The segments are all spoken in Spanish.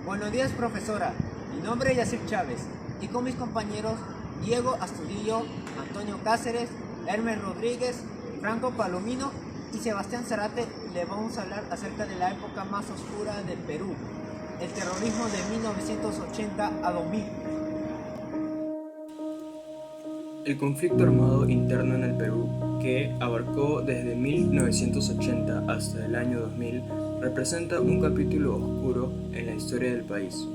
Buenos días, profesora. Mi nombre es Yacir Chávez y con mis compañeros Diego Astudillo, Antonio Cáceres, Hermes Rodríguez, Franco Palomino y Sebastián Zarate le vamos a hablar acerca de la época más oscura del Perú, el terrorismo de 1980 a 2000. El conflicto armado interno en el Perú, que abarcó desde 1980 hasta el año 2000, representa un capítulo oscuro en la historia del país.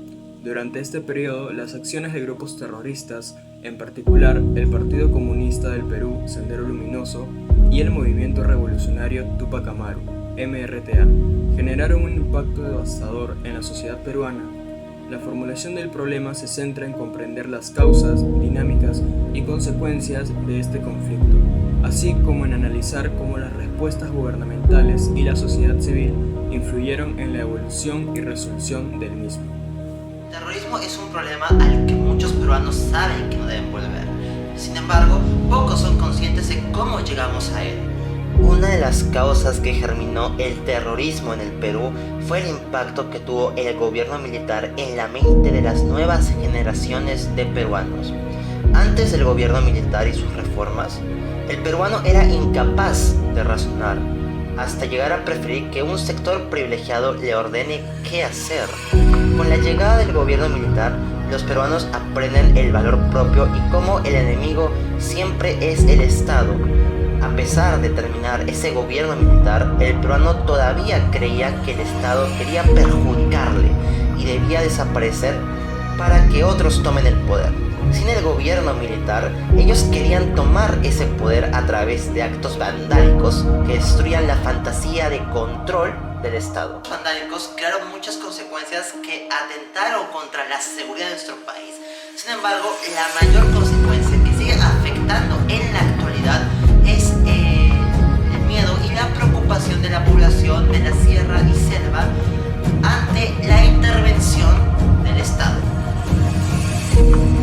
Durante este periodo, las acciones de grupos terroristas, en particular el Partido Comunista del Perú, Sendero Luminoso, y el Movimiento Revolucionario Tupac Amaru, MRTA, generaron un impacto devastador en la sociedad peruana. La formulación del problema se centra en comprender las causas, dinámicas y consecuencias de este conflicto, así como en analizar cómo las respuestas gubernamentales y la sociedad civil influyeron en la evolución y resolución del mismo. El terrorismo es un problema al que muchos peruanos saben que no deben volver. Sin embargo, pocos son conscientes de cómo llegamos a él. Una de las causas que germinó el terrorismo en el Perú fue el impacto que tuvo el gobierno militar en la mente de las nuevas generaciones de peruanos. Antes del gobierno militar y sus reformas, el peruano era incapaz de razonar, hasta llegar a preferir que un sector privilegiado le ordene qué hacer. Con la llegada del gobierno militar, los peruanos aprenden el valor propio y cómo el enemigo siempre es el Estado. A pesar de terminar ese gobierno militar, el peruano todavía creía que el Estado quería perjudicarle y debía desaparecer para que otros tomen el poder. Sin el gobierno militar, ellos querían tomar ese poder a través de actos vandálicos que destruían la fantasía de control del Estado. Los vandálicos crearon muchas consecuencias que atentaron contra la seguridad de nuestro país. Sin embargo, la mayor consecuencia que sigue afectando en la actualidad es el miedo y la preocupación de la población de la sierra y selva ante la intervención del Estado.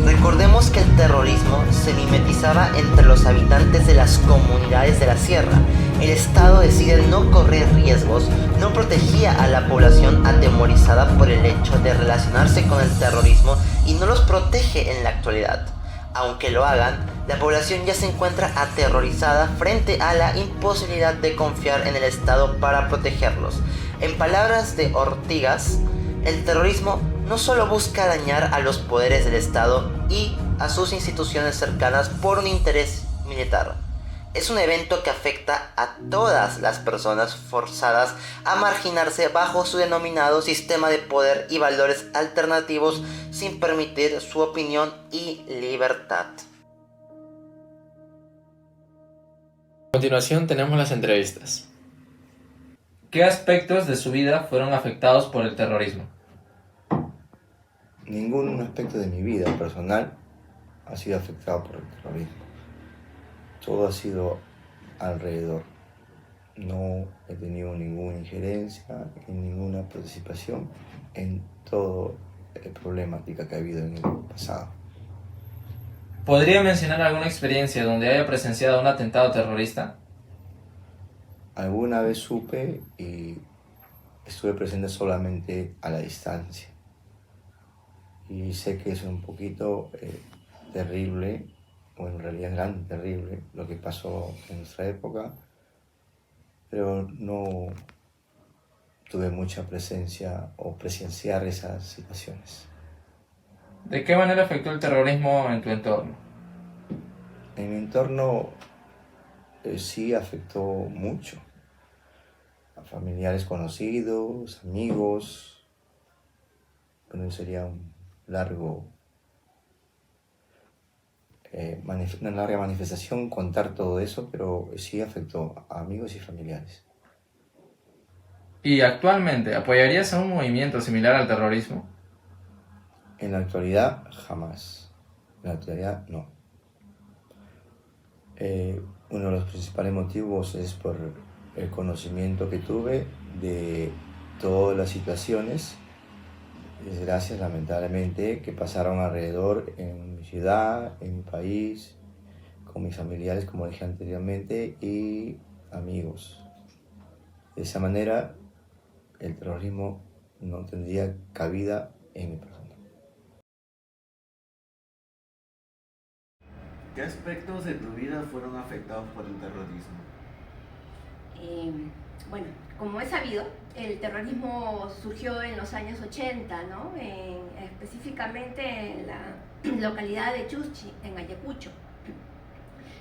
Recordemos que el terrorismo se mimetizaba entre los habitantes de las comunidades de la sierra. El Estado decide no correr riesgos, no protegía a la población atemorizada por el hecho de relacionarse con el terrorismo y no los protege en la actualidad. Aunque lo hagan, la población ya se encuentra aterrorizada frente a la imposibilidad de confiar en el Estado para protegerlos. En palabras de Ortigas, el terrorismo no solo busca dañar a los poderes del Estado y a sus instituciones cercanas por un interés militar. Es un evento que afecta a todas las personas forzadas a marginarse bajo su denominado sistema de poder y valores alternativos sin permitir su opinión y libertad. A continuación tenemos las entrevistas. ¿Qué aspectos de su vida fueron afectados por el terrorismo? Ningún aspecto de mi vida personal ha sido afectado por el terrorismo. Todo ha sido alrededor. No he tenido ninguna injerencia ni ninguna participación en toda la problemática que ha habido en el pasado. ¿Podría mencionar alguna experiencia donde haya presenciado un atentado terrorista? Alguna vez supe y estuve presente solamente a la distancia. Y sé que es un poquito terrible, o en realidad es grande, terrible, lo que pasó en nuestra época, pero no tuve mucha presencia o presenciar esas situaciones. ¿De qué manera afectó el terrorismo en tu entorno? En mi entorno sí afectó mucho, a familiares conocidos, amigos. Bueno, sería una larga manifestación contar todo eso, pero sí afectó a amigos y familiares. ¿Y actualmente apoyarías a un movimiento similar al terrorismo? En la actualidad, jamás. En la actualidad, no. Uno de los principales motivos es por el conocimiento que tuve de todas las situaciones, desgracias lamentablemente, que pasaron alrededor en mi ciudad, en mi país, con mis familiares, como dije anteriormente, y amigos. De esa manera, el terrorismo no tendría cabida en mi persona. ¿Qué aspectos de tu vida fueron afectados por el terrorismo? Bueno, como es sabido, el terrorismo surgió en los años 80, ¿no? Específicamente en la localidad de Chuschi, en Ayacucho,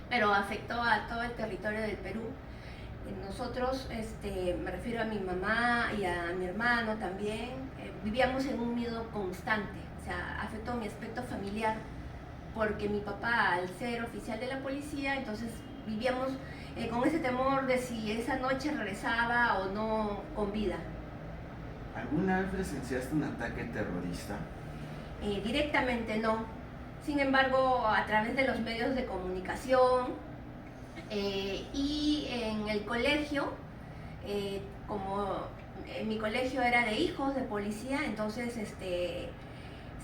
pero afectó a todo el territorio del Perú. Nosotros, me refiero a mi mamá y a mi hermano también, vivíamos en un miedo constante, o sea, afectó mi aspecto familiar, porque mi papá, al ser oficial de la policía, entonces vivíamos con ese temor de si esa noche regresaba o no con vida. ¿Alguna vez presenciaste un ataque terrorista? Directamente no. Sin embargo, a través de los medios de comunicación y en el colegio, como mi colegio era de hijos de policía, entonces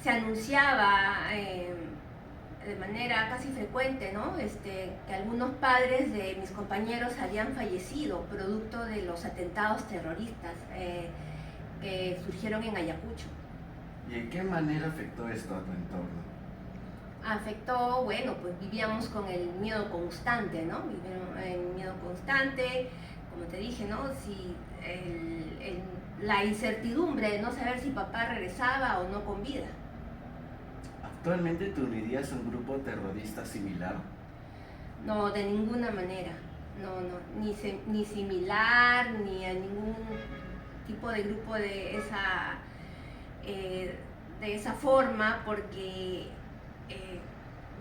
se anunciaba de manera casi frecuente, ¿no? Que algunos padres de mis compañeros habían fallecido producto de los atentados terroristas que surgieron en Ayacucho. ¿Y en qué manera afectó esto a tu entorno? Afectó, bueno, pues vivíamos con el miedo constante, ¿no? El miedo constante, como te dije, ¿no? Si la incertidumbre de no saber si papá regresaba o no con vida. ¿Actualmente te unirías a un grupo terrorista similar? No, de ninguna manera. No, ni similar, ni a ningún tipo de grupo de esa forma, porque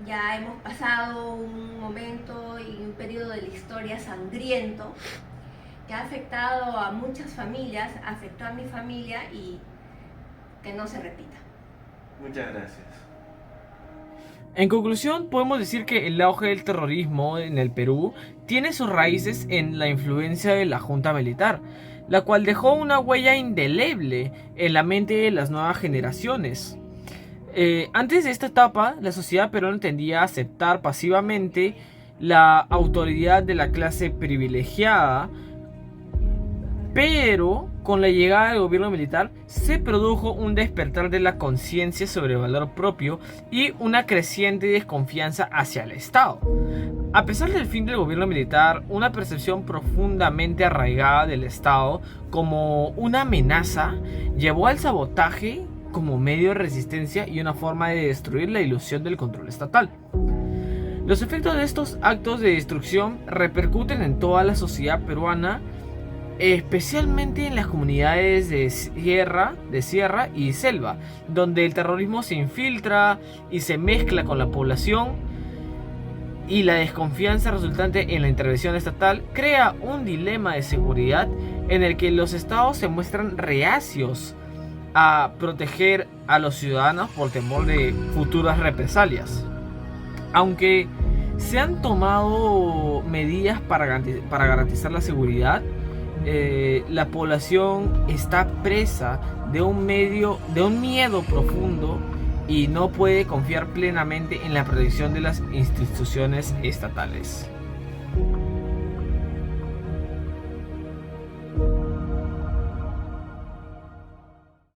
ya hemos pasado un momento y un periodo de la historia sangriento que ha afectado a muchas familias, afectó a mi familia y que no se repita. Muchas gracias. En conclusión, podemos decir que el auge del terrorismo en el Perú tiene sus raíces en la influencia de la junta militar, la cual dejó una huella indeleble en la mente de las nuevas generaciones. Antes de esta etapa, la sociedad peruana tendía a aceptar pasivamente la autoridad de la clase privilegiada, pero con la llegada del gobierno militar se produjo un despertar de la conciencia sobre el valor propio y una creciente desconfianza hacia el Estado. A pesar del fin del gobierno militar, una percepción profundamente arraigada del Estado como una amenaza llevó al sabotaje como medio de resistencia y una forma de destruir la ilusión del control estatal. Los efectos de estos actos de destrucción repercuten en toda la sociedad peruana, especialmente en las comunidades de sierra y selva, donde el terrorismo se infiltra y se mezcla con la población, y la desconfianza resultante en la intervención estatal crea un dilema de seguridad en el que los estados se muestran reacios a proteger a los ciudadanos por temor de futuras represalias. Aunque se han tomado medidas para garantizar la seguridad, la población está presa de un miedo profundo y no puede confiar plenamente en la protección de las instituciones estatales.